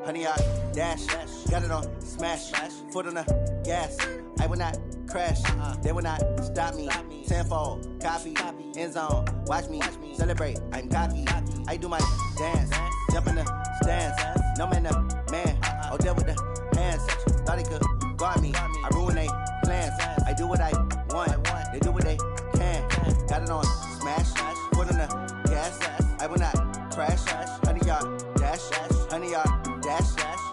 Honey, I dash, got it on smash, foot on the gas. I will not crash, they will not stop me. Tenfold, copy, end zone, watch me celebrate. I'm cocky, I do my dance, jump in the stands. No man, man, I'll deal with the hands. Thought he could guard me, I ruin they plans. I do what I want, they do what they can. Got it on smash, foot on the gas. I will not crash, honey, y'all dash, honey, y'all dash,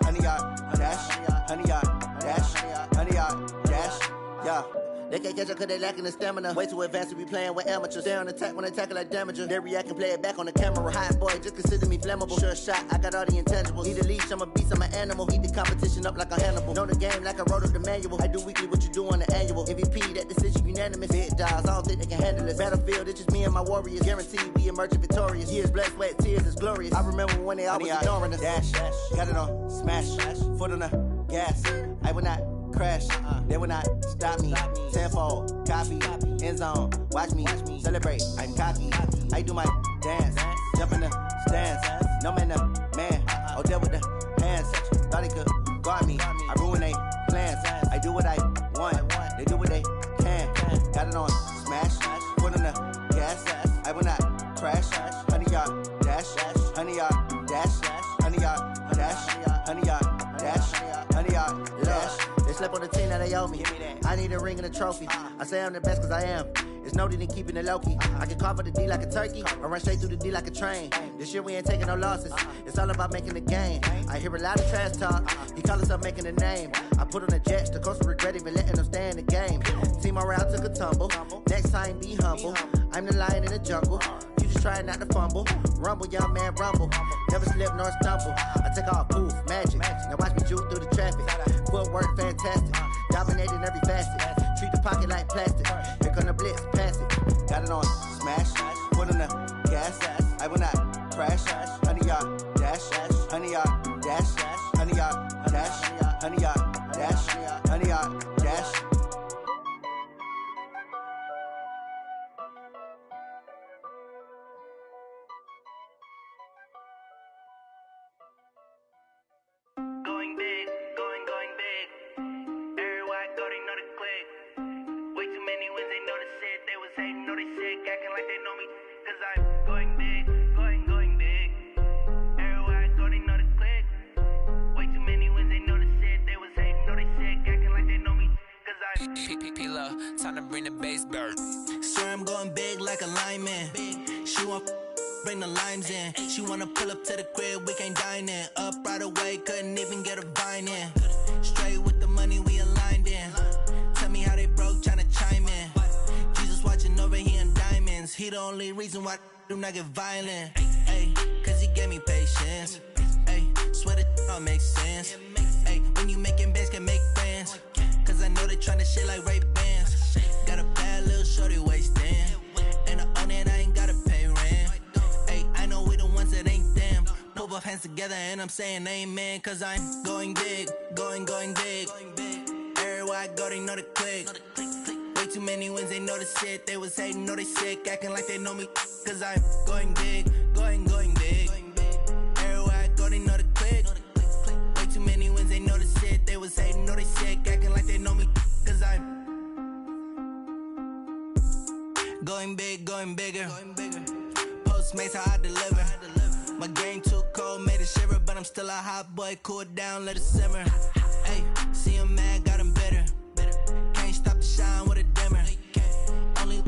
honey, y'all dash, honey, y'all dash, honey, y'all dash, yeah. They can't catch up cause they lacking the stamina. Way too advanced to be playing with amateurs. Stay on attack when they tackle like damager. They react and play it back on the camera. Hot boy, just consider me flammable. Sure shot, I got all the intangibles. Need a leash, I'm a beast, I'm an animal. Eat the competition up like a Hannibal. Know the game like I wrote up the manual. I do weekly what you do on the annual. MVP, that decision unanimous. Big dials, I don't think they can handle it. Battlefield, it's just me and my warriors. Guaranteed we emerging victorious. Years, blood, sweat, tears, it's glorious. I remember when they always ignoring us. Dash, got it on smash, foot on the gas. I will not crash, they will not stop me. Tenfold, copy, end zone, watch me celebrate. I'm cocky, I do my dance, jump in the stands. No man, man, I'll deal with the hands. Thought he could guard me, I ruin they plans. I do what I want, they do what they can. Got it on smash, foot on the gas. I will not crash, honey, y'all dash, honey, y'all dash, honey, y'all dash, honey, y'all dash, honey, y'all dash. They slept on the team that they owe me. I need a ring and a trophy. I say I'm the best cause I am. It's no need in keeping it low-key. I can carve up the D like a turkey or run straight through the D like a train. This year we ain't taking no losses. It's all about making the game. I hear a lot of trash talk. He call himself making a name. I put on the jets. The coach regret even letting them stay in the game. Team morale took a tumble. Next time be humble. I'm the lion in the jungle. You just try not to fumble. Rumble, young man, rumble. Never slip nor stumble. I take off, poof, magic. Now watch me juke through the traffic. Footwork fantastic. Dominating every facet. Treat the pocket like plastic. Here come the blitz, pass it. Got it on smash, foot on the gas. I will not crash, honey, y'all dash, honey, y'all dash, honey, y'all dash, honey, y'all dash, honey, y'all dash. Going big, going big. Everywhere I go, they know the click. Way too many wins, they know the shit. They was hating, know they sick, acting like they know me. Cause I'm going big, going big. Everywhere I go, they know the click. Way too many wins, they know the shit. They was hating, know they sick, acting like they know me. Cause I'm P-P-P-Lo, time to bring the bass bird. Swear I'm going big like a lineman. She want bring the limes in. She wanna pull up to the crib, we can't dine in. Up right away, couldn't even get a vine in. Straight with the money we aligned in. Tell me how they broke, tryna chime in. Jesus watching over here in diamonds. He the only reason why I do not get violent. Ay, cause he gave me patience. Ay, swear that all makes sense. Ay, when you making bands, can make friends. Cause I know they tryna shit like Ray-Bans. Got a bad little shorty wasting. And I own it, I ain't gotta pay rent. Ay, I know we the ones that ain't them. Put both hands together and I'm saying amen. Cause I'm going big, going big. Everywhere I go, they know the click. Way too many wins, they know the shit. They was hating, know they sick, acting like they know me. Cause I'm going big, going big. Everywhere I go, they know the click. Way too many wins, they know the shit. They was hating, know they sick, acting like they know me. Cause I'm going big, going bigger. Postmates how I deliver. My game too cold, made it shiver, but I'm still a hot boy. Cool it down, let it simmer. Hey, see him mad, got him bitter. Can't stop the shine with a dimmer. Only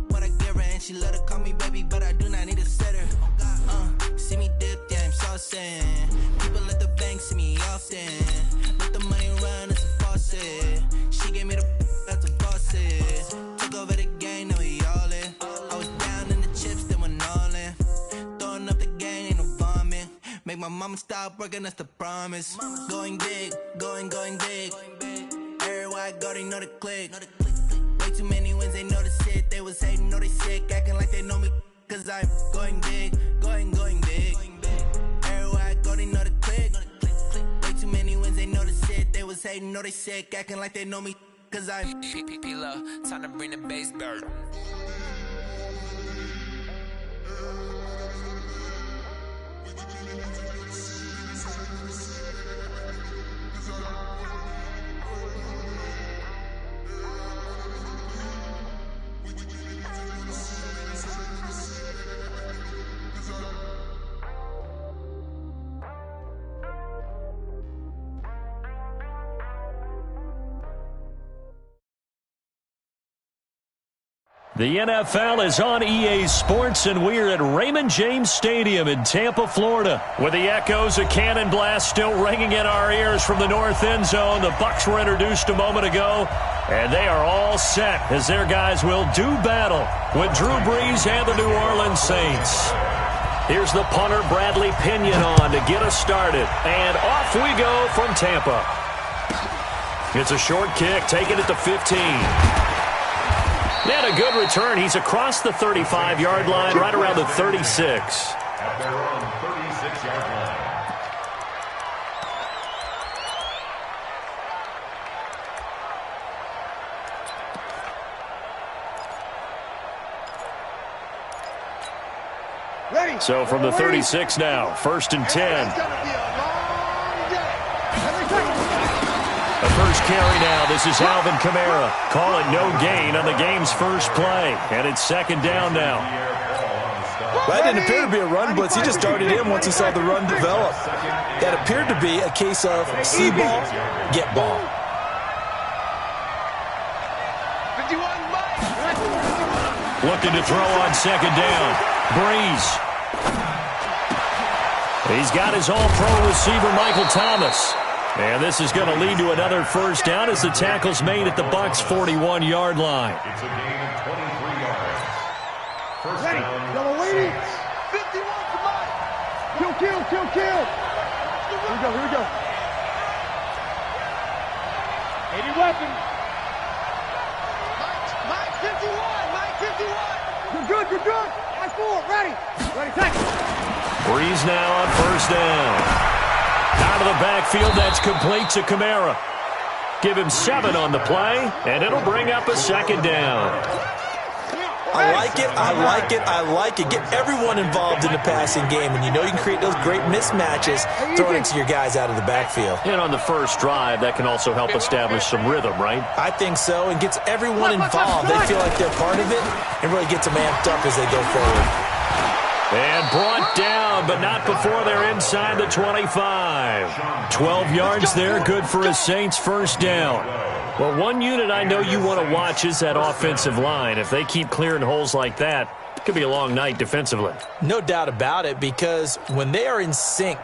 what I give her, and she let her call me baby, but I do not need a sitter. See me dip, yeah, I'm saucing. People at the bank see me often. Let the money run, it's a faucet. She gave me the that's a faucet. Took over the game, now we all in. I was down in the chips, then went all in. Throwing up the game, ain't no vomit. Make my mama stop working, that's the promise. Going big, going big. Everywhere I go, they know the click. Way too many wins, they know the shit. They was hating, know they sick, acting like they know me. Cause I'm going big, going big. Everywhere I go, they know the click. Way too many wins, they know the shit. They was hating, know they sick, acting like they know me, cause I'm P-P-P-Love, time to bring the bass bird. The NFL is on EA Sports, and we're at Raymond James Stadium in Tampa, Florida. With the echoes of cannon blast still ringing in our ears from the north end zone, the Bucs were introduced a moment ago, and they are all set as their guys will do battle with Drew Brees and the New Orleans Saints. Here's the punter, Bradley Pinion, on to get us started, and off we go from Tampa. It's a short kick, taken at the 15. And a good return. He's across the 35-yard line, right around the 36. At their own 36-yard line. Ready. So from the 36 now, 1st and 10. The first carry now. This is Alvin Kamara. Call it no gain on the game's first play. And it's 2nd down now. That didn't appear to be a run blitz. He just darted in once he saw the run develop. That appeared to be a case of see ball, get ball. Looking to throw on 2nd down. Brees. He's got his all-pro receiver, Michael Thomas. And this is going to lead to another first down as the tackle's made at the Bucs' 41-yard line. It's a gain of 23 yards. First ready. down. Yellow lady. 51, come on. Kill. Here we go. 80 weapon. Mike 51. You're good. That's 4. Ready, take it. Brees now on 1st down. Out of the backfield, that's complete to Kamara. Give him 7 on the play, and it'll bring up a 2nd down. I like it. Get everyone involved in the passing game, and you know you can create those great mismatches throwing it to your guys out of the backfield. And on the first drive, that can also help establish some rhythm, right? I think so, and gets everyone involved. They feel like they're part of it, and really gets them amped up as they go forward. And brought down, but not before they're inside the 25. 12 yards there, good for a Saints first down. Well, one unit I know you want to watch is that offensive line. If they keep clearing holes like that, it could be a long night defensively. No doubt about it, because when they are in sync,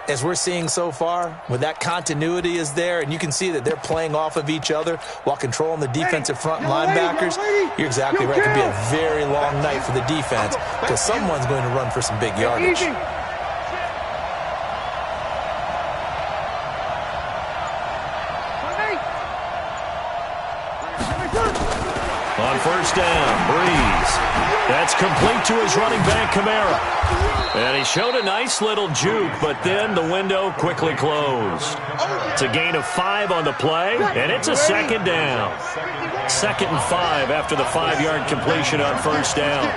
as we're seeing so far, when that continuity is there, and you can see that they're playing off of each other while controlling the defensive front and linebackers, you're exactly right. It could be a very long night for the defense because someone's going to run for some big yardage. On 1st down, Brees. That's complete to his running back, Kamara. And he showed a nice little juke, but then the window quickly closed. It's a gain of 5 on the play, and it's a 2nd down. 2nd and 5 after the 5-yard completion on 1st down.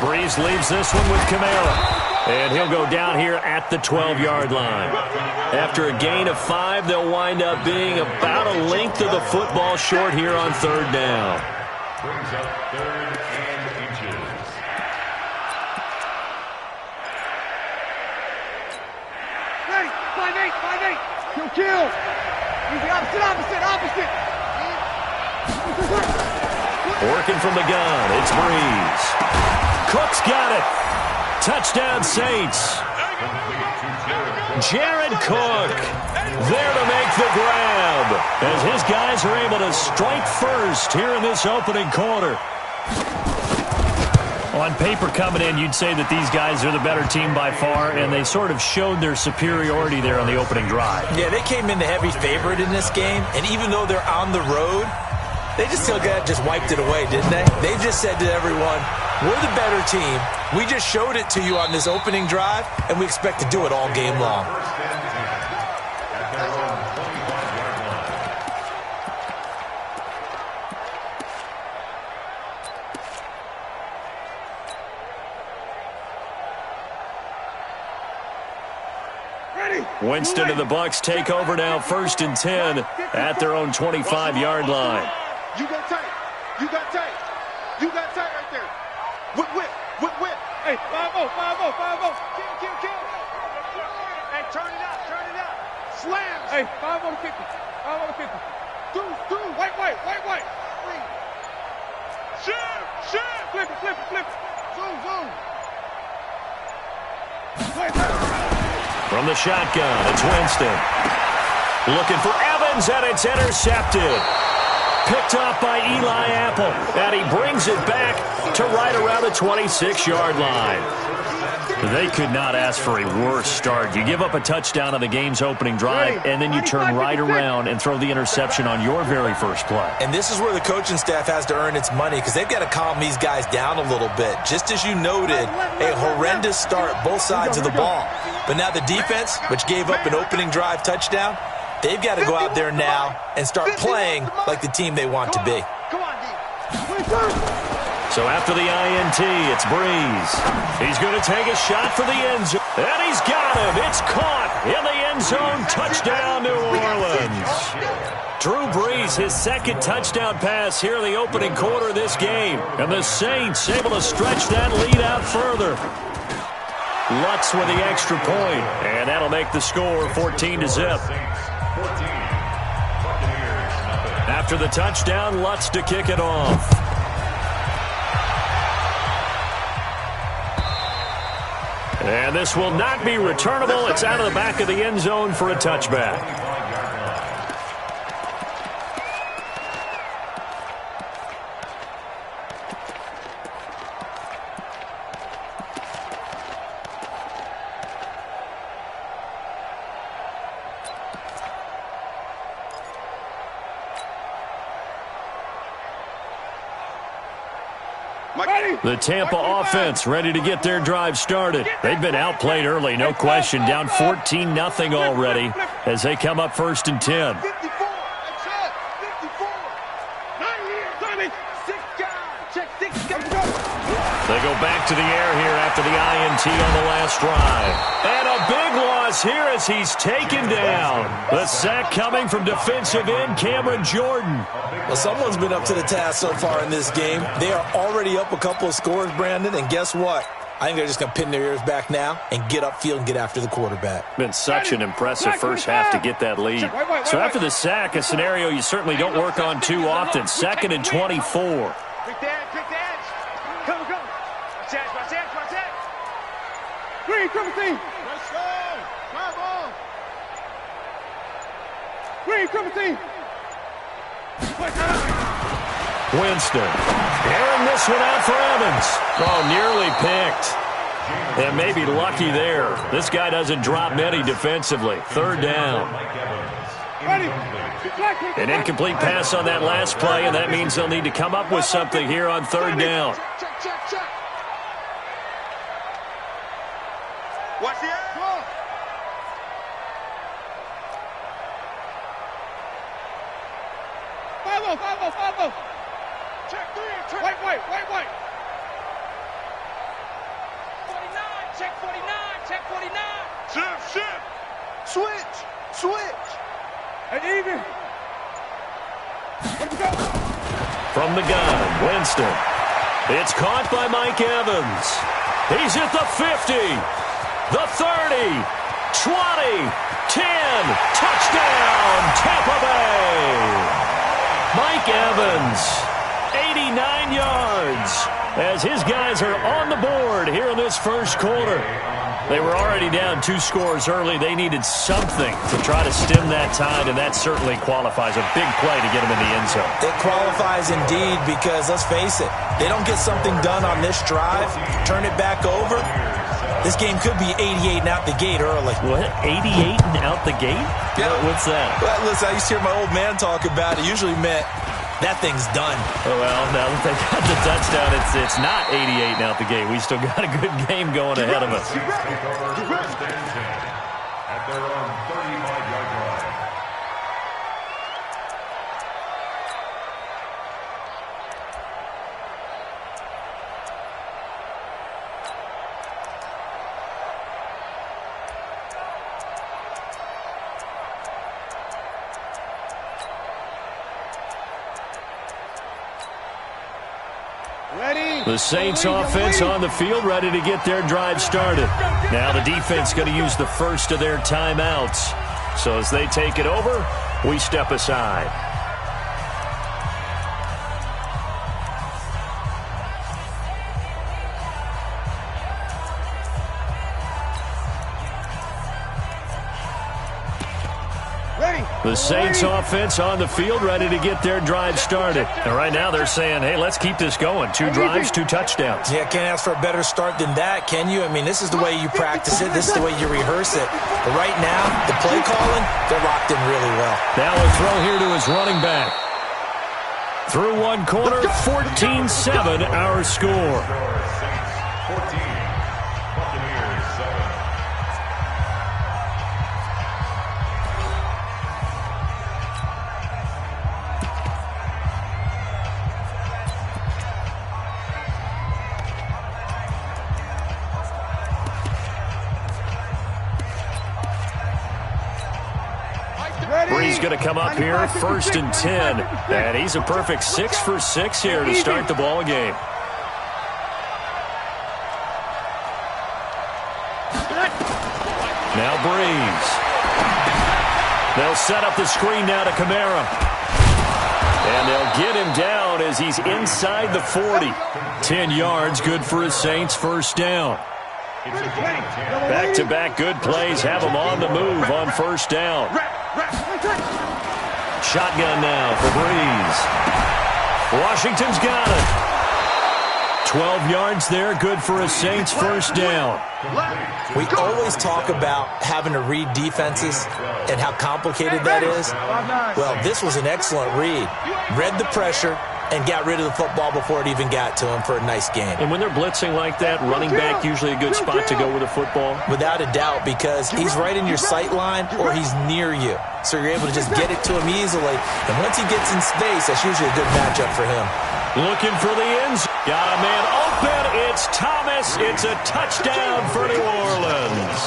Brees leaves this one with Kamara. And he'll go down here at the 12-yard line. After a gain of 5, they'll wind up being about a length of the football short here on 3rd down. Brings up 3rd and inches. Ready, 5-8. Kill. Easy, opposite. Working from the gun, it's Brees. Cook's got it. Touchdown Saints. Jared Cook there to make the grab as his guys are able to strike first here in this opening quarter. On paper coming in, you'd say that these guys are the better team by far, and they sort of showed their superiority there on the opening drive. Yeah, they came in the heavy favorite in this game, and even though they're on the road, They just wiped it away, didn't they? They just said to everyone, we're the better team. We just showed it to you on this opening drive, and we expect to do it all game long. Winston and the Bucks take over now, 1st and 10 at their own 25-yard line. You got tight. You got tight. You got tight right there. Whip, whip, whip, whip. Hey, 5-0, 5-0, 5-0. Kill. Hey, turn it out. Slam. Hey, 5-0 to 50. 5-0 to 50. Do. White. Shit. Flip it. Zoom. From the shotgun, it's Winston. Looking for Evans, and it's intercepted. Picked off by Eli Apple, and he brings it back to right around the 26-yard line. They could not ask for a worse start. You give up a touchdown on the game's opening drive, and then you turn right around and throw the interception on your very first play. And this is where the coaching staff has to earn its money, because they've got to calm these guys down a little bit. Just as you noted, a horrendous start both sides of the ball. But now the defense, which gave up an opening drive touchdown, they've got to go out there now and start playing like the team they want to be. So after the INT, it's Breeze. He's going to take a shot for the end zone. And he's got him. It's caught in the end zone. Touchdown, New Orleans. Drew Brees, his second touchdown pass here in the opening quarter of this game. And the Saints able to stretch that lead out further. Lutz with the extra point. And that'll make the score 14-0. After the touchdown, Lutz to kick it off. And this will not be returnable. It's out of the back of the end zone for a touchback. The Tampa offense ready to get their drive started. They've been outplayed early, no question. Down 14-0 already as they come up 1st and 10. They go back to the air here after the INT on the last drive. And a big loss here as he's taken down. The sack coming from defensive end Cameron Jordan. Well, someone's been up to the task so far in this game. They are already up a couple of scores, Brandon, and guess what? I think they're just going to pin their ears back now and get upfield and get after the quarterback. Been such an impressive first half to get that lead. So after the sack, a scenario you certainly don't work on too often. 2nd and 24. Quick dance. Come. Watch that. Green, come see. Let's go. Come on. Green, come see. Winston. Airing this one out for Evans. Oh, nearly picked. And maybe lucky there. This guy doesn't drop many defensively. 3rd down. An incomplete pass on that last play, and that means they'll need to come up with something here on 3rd down. Check. Watch the air. 5-0. Check 3. White. 49. Check 49. Shift. Switch. And even. Let's go. From the gun, Winston. It's caught by Mike Evans. He's at the 50, the 30, 20, 10. Touchdown, Tampa Bay. Mike Evans, 89 yards, as his guys are on the board here in this first quarter. They were already down 2 scores early. They needed something to try to stem that tide, and that certainly qualifies. A big play to get them in the end zone. It qualifies indeed because, let's face it, they don't get something done on this drive, turn it back over, this game could be 88 and out the gate early. What? 88 and out the gate? Yeah. What's that? Well, listen, I used to hear my old man talk about it. Usually meant that thing's done. Oh, well, now that they got the touchdown, it's not 88 now at the game. We still got a good game going ahead of us. At their own 35-yard line. The Saints offense on the field, ready to get their drive started. Now the defense going to use the first of their timeouts. So as they take it over, we step aside. The Saints offense on the field, ready to get their drive started. And right now they're saying, hey, let's keep this going. 2 drives, 2 touchdowns. Yeah, can't ask for a better start than that, can you? I mean, this is the way you practice it. This is the way you rehearse it. But right now, the play calling, they're locked in really well. Now a throw here to his running back. Through one corner, 14-7 our score. Saints 14, Buccaneers 7. Bree's going to come up here, 1st and 10. And he's a perfect 6 for 6 here to start the ball game. Now Breeze. They'll set up the screen now to Kamara. And they'll get him down as he's inside the 40. 10 yards, good for his Saints, 1st down. Back-to-back good plays have him on the move on 1st down. Shotgun now for Breeze. Washington's got it. 12 yards there, good for a Saints 1st down. We always talk about having to read defenses and how complicated that is. Well, this was an excellent read. Read the pressure and got rid of the football before it even got to him for a nice game. And when they're blitzing like that, running back usually a good spot to go with a football? Without a doubt, because he's right in your sight line or he's near you. So you're able to just get it to him easily. And once he gets in space, that's usually a good matchup for him. Looking for the ends. Got a man open. It's Thomas. It's a touchdown for New Orleans.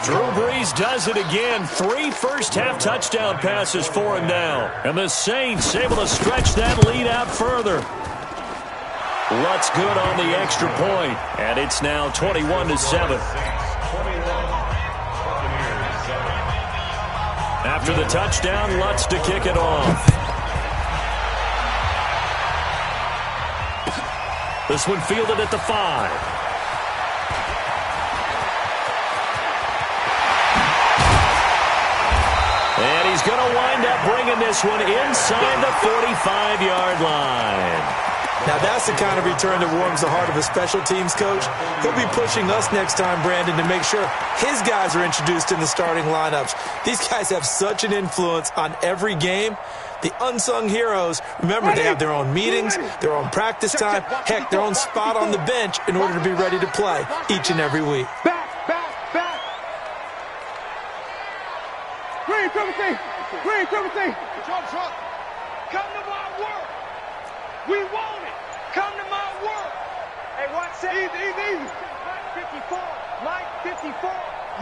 Drew Brees does it again. 3 first-half touchdown passes for him now. And the Saints able to stretch that lead out further. Lutz good on the extra point. And it's now 21-7. After the touchdown, Lutz to kick it off. This one fielded at the 5. And he's going to wind up bringing this one inside the 45-yard line. Now that's the kind of return that warms the heart of a special teams coach. He'll be pushing us next time, Brandon, to make sure his guys are introduced in the starting lineups. These guys have such an influence on every game. The unsung heroes, remember, they have their own meetings, their own practice time, heck, their own spot on the bench in order to be ready to play each and every week. Back. Green, triple C. Come to my work. We want it. Come to my work. Hey, watch that. Easy. Mike 54.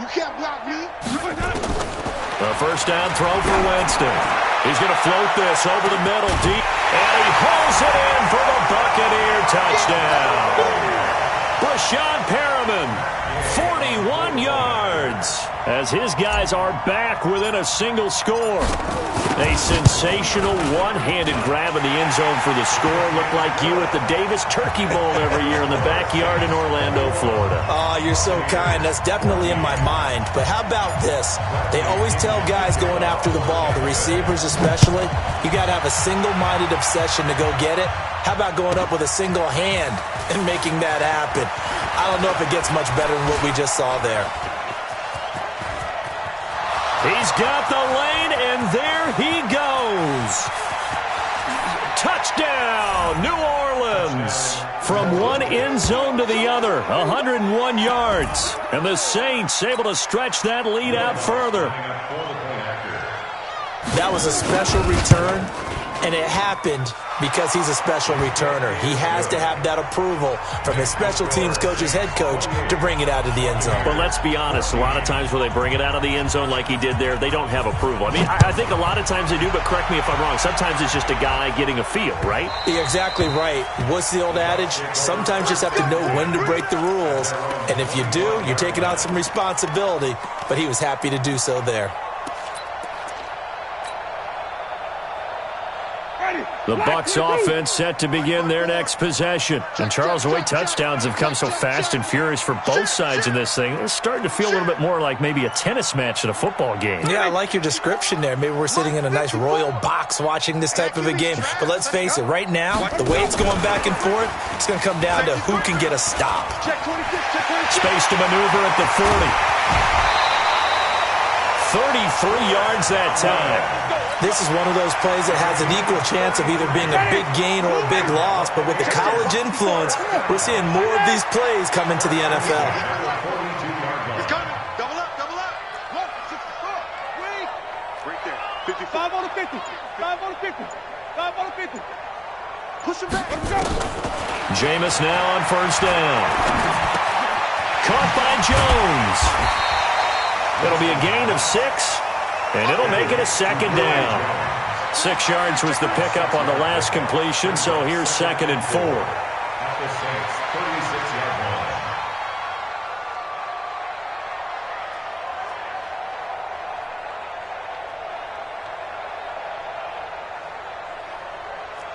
You can't block me. The 1st down throw for Winston. He's going to float this over the middle deep. And he pulls it in for the Buccaneer touchdown. Brashad Perriman, 41 yards. As his guys are back within a single score. A sensational one-handed grab in the end zone for the score. Looked like you at the Davis Turkey Bowl every year in the backyard in Orlando, Florida. Oh, you're so kind. That's definitely in my mind. But how about this? They always tell guys going after the ball, the receivers especially, you got to have a single-minded obsession to go get it. How about going up with a single hand and making that happen? I don't know if it gets much better than what we just saw there. He's got the lane, and there he goes. Touchdown, New Orleans. From one end zone to the other, 101 yards. And the Saints able to stretch that lead out further. That was a special return, and it happened because he's a special returner. He has to have that approval from his special teams coach's head coach to bring it out of the end zone. But let's be honest, a lot of times when they bring it out of the end zone like he did there, they don't have approval. I mean, I think a lot of times they do, but correct me if I'm wrong. Sometimes it's just a guy getting a feel, right? You're exactly right. What's the old adage? Sometimes you just have to know when to break the rules. And if you do, you're taking on some responsibility. But he was happy to do so there. The Bucs offense set to begin their next possession. And Charles, the way touchdowns have come so fast and furious for both sides in this thing, it's starting to feel a little bit more like maybe a tennis match at a football game. Yeah, I like your description there. Maybe we're sitting in a nice royal box watching this type of a game. But let's face it, right now, the way it's going back and forth, it's going to come down to who can get a stop. Space to maneuver at the 40. 33 yards that time. This is one of those plays that has an equal chance of either being a big gain or a big loss. But with the college influence, we're seeing more of these plays come into the NFL. He's coming. Double up, double up. 1, 6, 4, 3. Right there. 55 on the 50. 5 on the 50. 5 on the 50. Push him back. Let's go. Jameis now on first down. Caught by Jones. It'll be a gain of 6. And it'll make it a second down. 6 yards was the pickup on the last completion, so here's 2nd and 4. At the Saints, 36-yard line.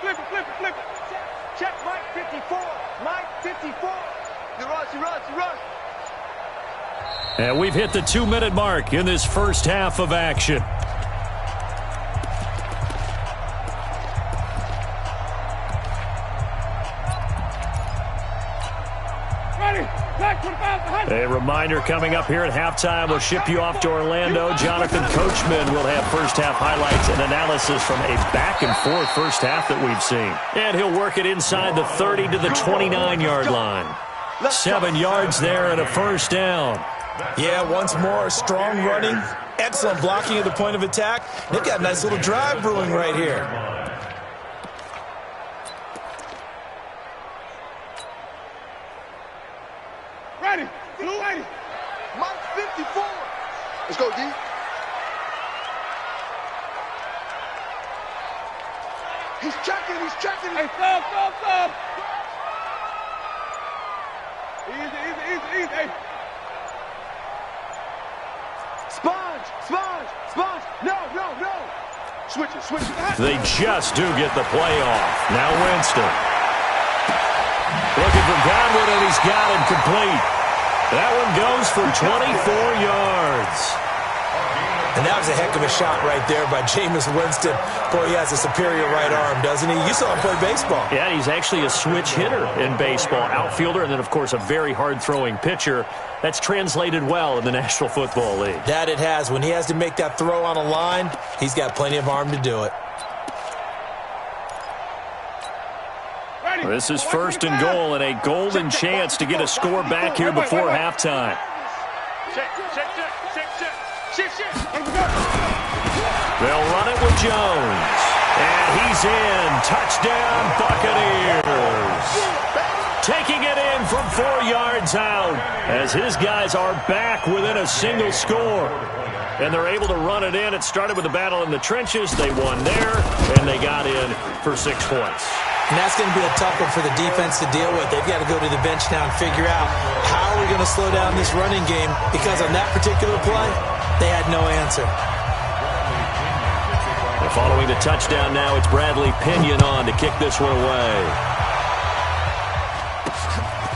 Flip it, flip it, flip it. Check Mike 54. Mike 54. You rush, you rush, you rush. And we've hit the 2-minute mark in this first half of action. A reminder coming up here at halftime. We'll ship you off to Orlando. Jonathan Coachman will have first half highlights and analysis from a back-and-forth first half that we've seen. And he'll work it inside the 30 to the 29-yard line. 7 yards there and a first down. Yeah, once more, strong running, excellent blocking at the point of attack. They've got a nice little drive brewing right here. Ready, ready. Mike 54. Let's go, D. He's checking, he's checking. Hey, stop. Easy. Hey. Sponge. No. Switch it. They just do get the play off. Now Winston. Looking for Godwin, and he's got him complete. That one goes for 24 yards. And that was a heck of a shot right there by Jameis Winston. Boy, he has a superior right arm, doesn't he? You saw him play baseball. Yeah, he's actually a switch hitter in baseball. Outfielder, and then, of course, a very hard-throwing pitcher. That's translated well in the National Football League. That it has. When he has to make that throw on a line, he's got plenty of arm to do it. This is 1st and goal, and a golden chance to get a score back here before halftime. Check. They'll run it with Jones. And he's in. Touchdown, Buccaneers. Taking it in from 4 yards out as his guys are back within a single score. And they're able to run it in. It started with a battle in the trenches. They won there, and they got in for 6 points. And that's going to be a tough one for the defense to deal with. They've got to go to the bench now and figure out how are we going to slow down this running game, because on that particular play, they had no answer. And following the touchdown now, it's Bradley Pinion on to kick this one away.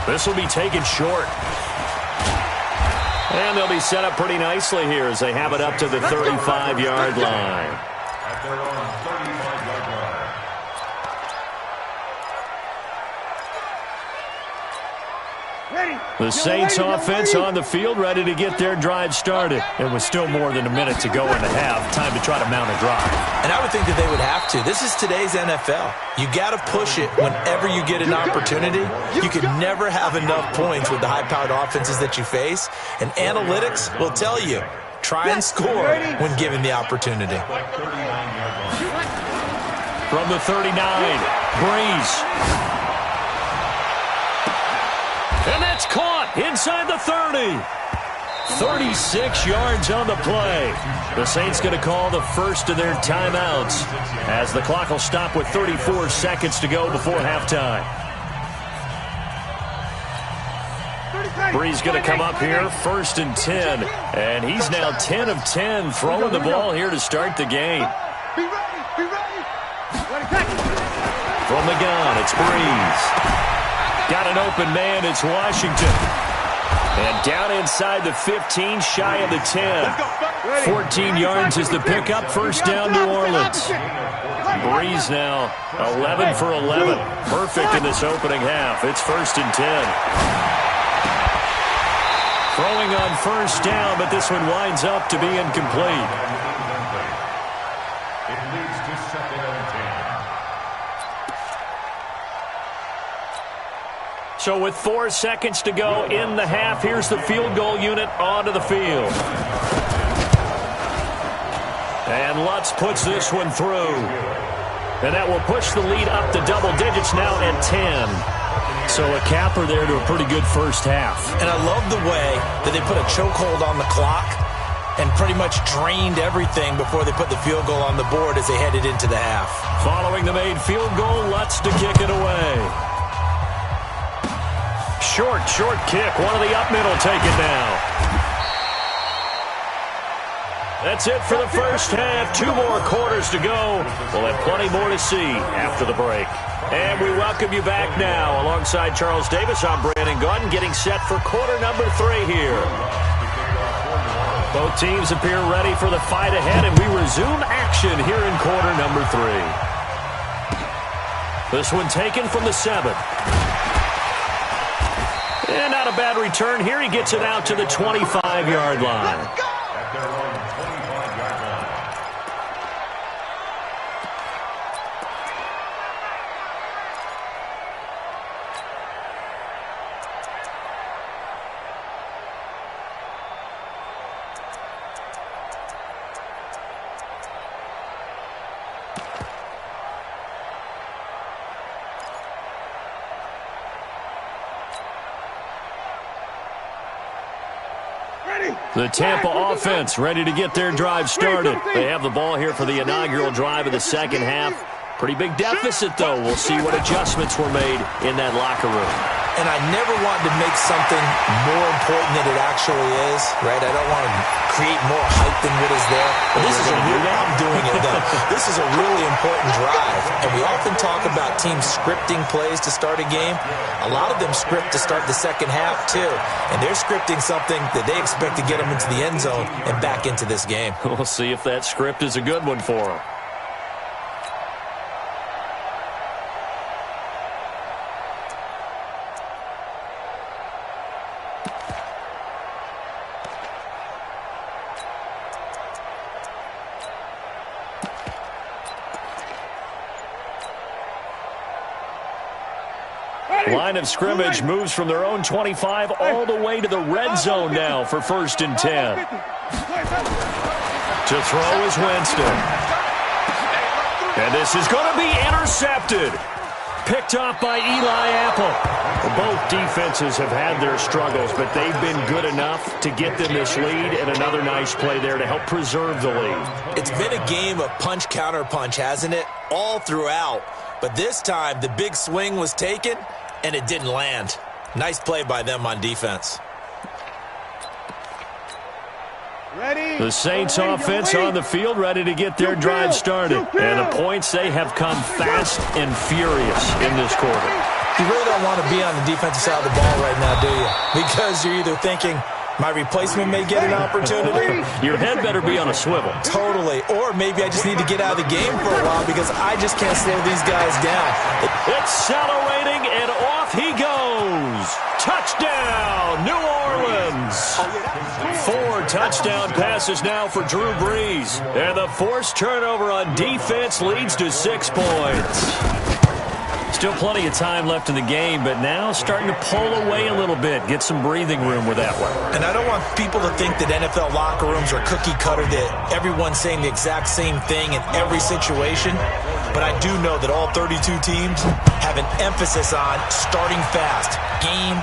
This will be taken short. And they'll be set up pretty nicely here as they have it up to the 35-yard line. At their own 35-yard line. Ready. The Saints offense on the field, ready to get their drive started. It was still more than a minute to go in the half. Time to try to mount a drive. And I would think that they would have to. This is today's NFL. You got to push it whenever you get an opportunity. You can never have enough points with the high-powered offenses that you face. And analytics will tell you, try and score when given the opportunity. From the 39, Breeze. And that's caught inside the 30. 36 yards on the play. The Saints going to call the first of their timeouts as the clock will stop with 34 seconds to go before halftime. Breeze going to come up here, 1st and 10. And he's now 10 of 10 throwing the ball here to start the game. From the gun, it's Breeze. Got an open man, it's Washington. And down inside the 15, shy of the 10. 14 yards is the pickup, 1st down New Orleans. Breeze now 11 for 11. Perfect in this opening half. It's 1st and 10. Throwing on 1st down, but this one winds up to be incomplete. It leads to 2nd and 10. So with 4 seconds to go in the half, here's the field goal unit onto the field. And Lutz puts this one through. And that will push the lead up to double digits now at 10. So a capper there to a pretty good first half. And I love the way that they put a chokehold on the clock and pretty much drained everything before they put the field goal on the board as they headed into the half. Following the made field goal, Lutz to kick it away. Short kick. One of the up middle taken now. That's it for the first half. 2 more quarters to go. We'll have plenty more to see after the break. And we welcome you back now. Alongside Charles Davis, I'm Brandon Gaudin, getting set for quarter number 3 here. Both teams appear ready for the fight ahead, and we resume action here in quarter number 3. This one taken from the 7. And not a bad return here. He gets it out to the 25-yard line. At their own 25-yard line. The Tampa offense ready to get their drive started. They have the ball here for the inaugural drive of the second half. Pretty big deficit, though. We'll see what adjustments were made in that locker room. And I never want to make something more important than it actually is, right? I don't want to create more hype than what is there. But this is I'm doing it, though. This is a really important drive. And we often talk about teams scripting plays to start a game. A lot of them script to start the second half, too. And they're scripting something that they expect to get them into the end zone and back into this game. We'll see if that script is a good one for them. Line of scrimmage moves from their own 25 all the way to the red zone now for 1st and 10. To throw is Winston. And this is going to be intercepted. Picked off by Eli Apple. Both defenses have had their struggles, but they've been good enough to get them this lead, and another nice play there to help preserve the lead. It's been a game of punch-counter-punch, hasn't it? All throughout. But this time, the big swing was taken, and it didn't land. Nice play by them on defense. The Saints offense on the field ready to get their drive started. And the points, they have come fast and furious in this quarter. You really don't want to be on the defensive side of the ball right now, do you? Because you're either thinking, My replacement may get an opportunity. Your head better be on a swivel. Totally. Or maybe I just need to get out of the game for a while because I just can't slow these guys down. Accelerating, and off he goes. Touchdown, New Orleans. 4 touchdown passes now for Drew Brees. And the forced turnover on defense leads to 6 points. Still plenty of time left in the game, but now starting to pull away a little bit, get some breathing room with that one. And I don't want people to think that NFL locker rooms are cookie cutter, that everyone's saying the exact same thing in every situation. But I do know that all 32 teams have an emphasis on starting fast. Game,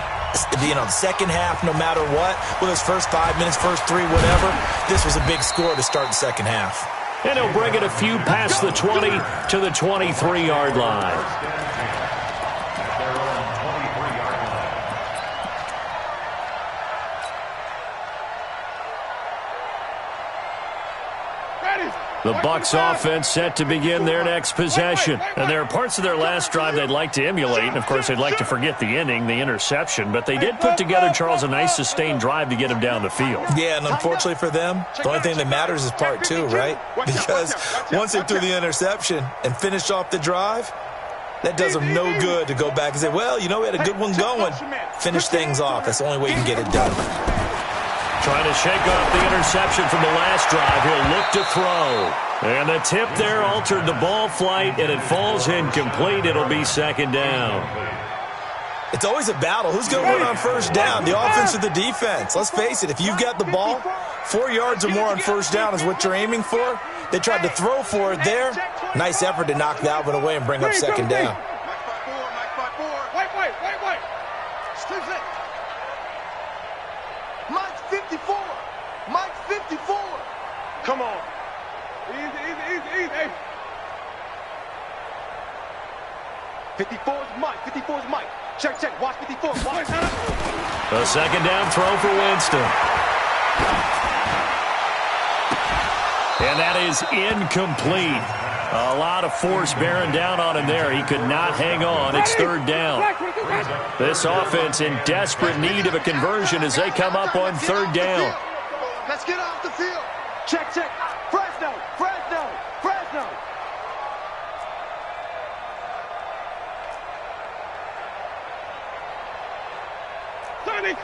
second half, no matter what, whether it's first 5 minutes, first 3, whatever. This was a big score to start the second half. And he'll bring it a few past the 20 to the 23-yard line. The Bucs offense set to begin their next possession. And there are parts of their last drive they'd like to emulate. And, of course, they'd like to forget the inning, the interception. But they did put together, Charles, a nice sustained drive to get him down the field. Yeah, and unfortunately for them, the only thing that matters is part 2, right? Because once they threw the interception and finished off the drive, that does them no good to go back and say, well, we had a good one going. Finish things off. That's the only way you can get it done. Trying to shake off the interception from the last drive. He'll look to throw. And the tip there altered the ball flight, and it falls incomplete. It'll be second down. It's always a battle. Who's going to win on first down, the offense or the defense? Let's face it, if you've got the ball, 4 yards or more on first down is what you're aiming for. They tried to throw for it there. Nice effort to knock that one away and bring up second down. Wait. Excuse me. Mike's 54. Mike's 54. Come on. Easy. 54 is Mike. 54 is Mike. Check. Watch 54. Watch. A second down throw for Winston. And that is incomplete. A lot of force bearing down on him there. He could not hang on. It's third down. This offense in desperate need of a conversion as they come up on third down. Let's get off the field. Check. Fresno. Sonny.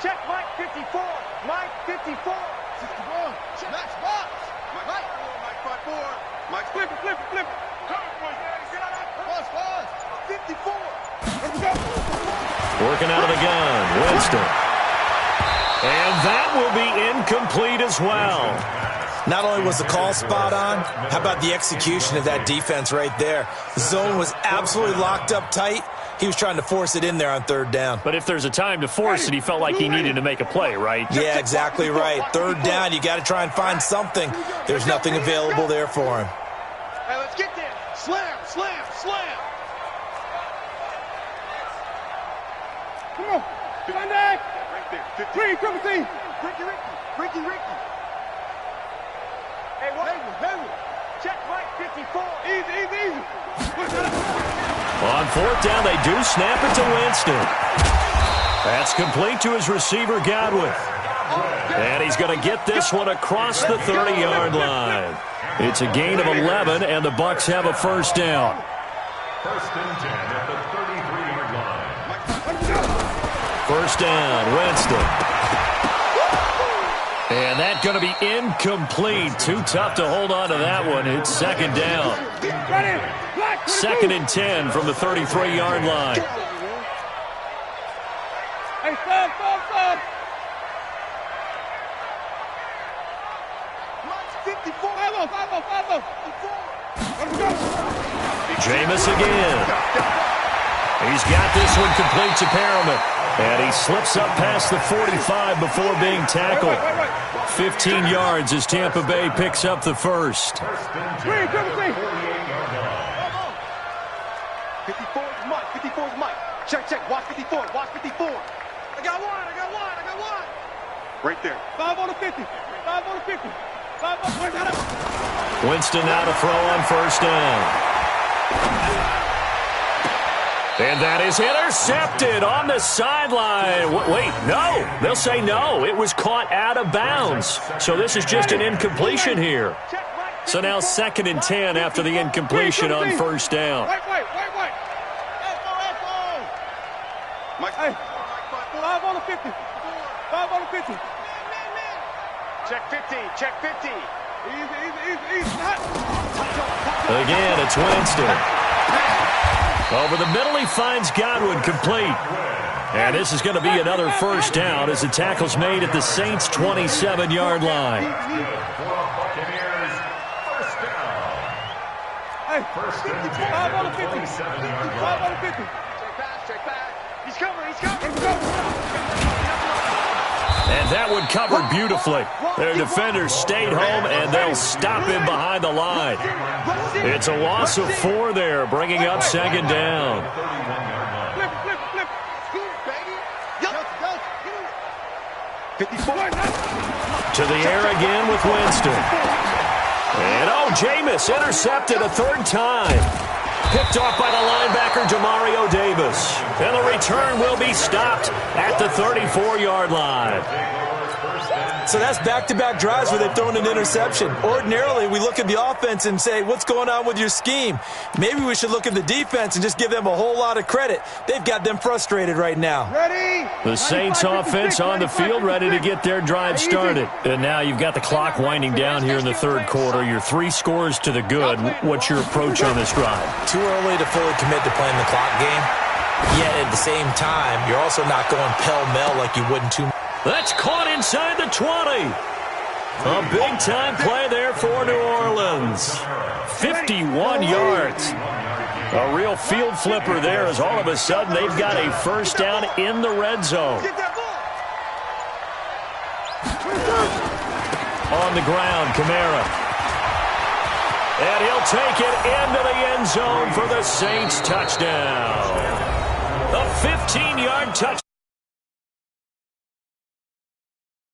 Check Mike 54. Mike 54. 61. Max box. Mike 54. Mike flip it. Pause. 54. Here we go. Working out of the gun. Winston. And that will be incomplete as well. Not only was the call spot on, how about the execution of that defense right there? The zone was absolutely locked up tight. He was trying to force it in there on third down. But if there's a time to force it, he felt like he needed to make a play, right? Yeah, exactly right. Third down, you got to try and find something. There's nothing available there for him. Hey, let's get there. Slam. Come on. Sunday. Right there. Ricky. Hey, Haywood. Check Mike 54. Easy. On fourth down, they do snap it to Winston. That's complete to his receiver, Godwin. And he's going to get this one across the 30-yard line. It's a gain of 11, and the Bucs have a first down. First and 10 at the 33-yard line. First down, Winston. And that's going to be incomplete. Too tough to hold on to that one. It's second down. Second and 10 from the 33-yard line. Hey, stop. Mike's 54. 54. Jameis again. He's got this one complete to Perriman. And he slips up past the 45 before being tackled. 15 yards as Tampa Bay picks up the first. 54 is Mike. Check. Watch 54. I got one. Right there. 5 on the 50. Winston now to throw on first down. And that is intercepted on the sideline. Wait, no. They'll say no. It was caught out of bounds. So this is just an incompletion here. So now 2nd and 10 after the incompletion on first down. Wait. Hey, 5 on the 50. 5 on the 50. Check 50. Check 50. Easy. Again, it's Winston. Over the middle, he finds Godwin complete. And this is going to be another first down as the tackle's made at the Saints' 27-yard line. Hey, 5 on the 50. 5 on the 50. Check back. He's coming. And that one covered beautifully. Their defenders stayed home, and they'll stop him behind the line. It's a loss of 4 there, bringing up 2nd down. Flip. To the air again with Winston. And, Jameis intercepted a 3rd time. Picked off by the linebacker, Demario Davis. And the return will be stopped at the 34-yard line. So that's back-to-back drives where they've thrown an interception. Ordinarily, we look at the offense and say, what's going on with your scheme? Maybe we should look at the defense and just give them a whole lot of credit. They've got them frustrated right now. Ready? The Saints offense on the field, ready to get their drive started. And now you've got the clock winding down here in the 3rd quarter. You're 3 scores to the good. What's your approach on this drive? Too early to fully commit to playing the clock game. Yet at the same time, you're also not going pell-mell like you would in 2 That's caught inside the 20. A big-time play there for New Orleans. 51 yards. A real field flipper there as all of a sudden they've got a first down in the red zone. On the ground, Kamara. And he'll take it into the end zone for the Saints touchdown. A 15-yard touchdown.